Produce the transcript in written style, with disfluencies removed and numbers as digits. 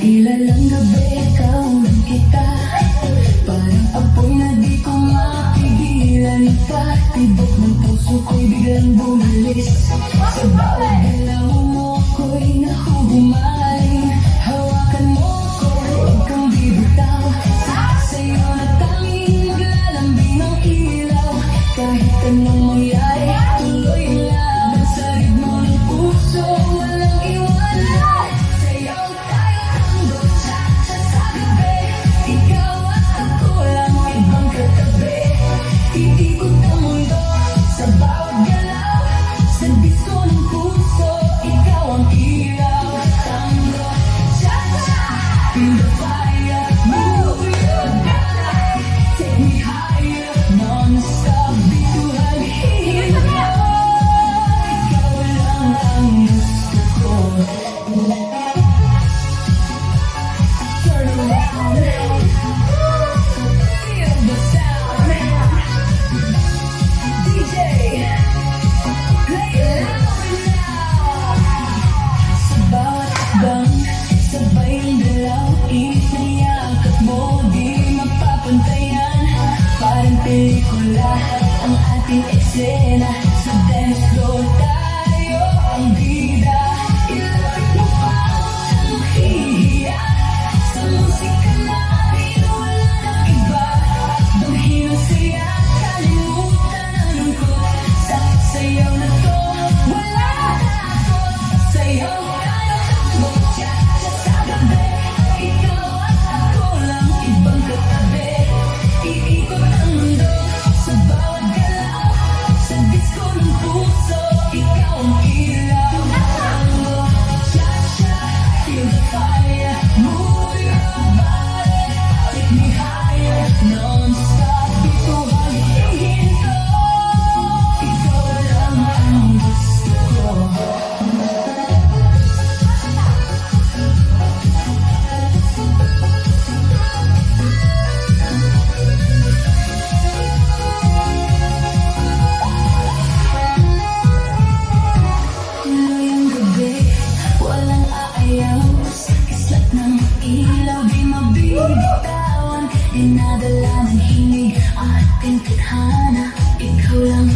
Ilalang gabi, kaunan kita. Parang apoy na di ko mapigilan pa. Tibok ng puso ko'y biglang bumalis. Sa bawat galaw mo ko'y nahuhumaling. Hawakan mo ko, huwag kang bibitaw. Sa'yo na tanging maglalambing ng ilaw. Kahit anong mangyari, tuloy lang. Sa ritmo ng puso, walang iwanan. Sayaw tayo tango, cha-cha sa gabi. Ikaw at ako lang, ibang katabi. Iikot ang mundo sa bawat galaw. Sa disko ng puso, ikaw ang ilaw. Tango, cha-cha, feel the fire. Move your body, take me higher. Non-stop, bituhan, hihilaw. Ikaw lang ang gusto ko. Turn around, feel the sound. DJ, play it loud now. Sa bawat bang, sabay ang galaw. Init na yakap mo, di mapapantayan. Parang pelikula ang ating eksena. Sa dance floor tayo ang bida. Ilapit mo pa, huwag kang mahihiya. Sa musika natin wala nang iba. Damhin ang saya, kalimutan ang lungkot. Sa sayaw na to, wala na ako. Sayaw tayo tango, cha-cha sa gabi. Ikaw at ako lang, ibang katabi. Iikot ang mundo sa bawat galaw. Sa disko ng puso, ikaw ang ilaw. Tango, cha-cha, feel the fire. Move your body, take me higher. Non-stop, bituhan, hihinto. Ikaw lang ang gusto ko. Tuloy ang gabi, walang aayaw. Sa kislat ng ilaw, di mabibitawan. Dinadala ng himig ating tadhana. Ikaw lang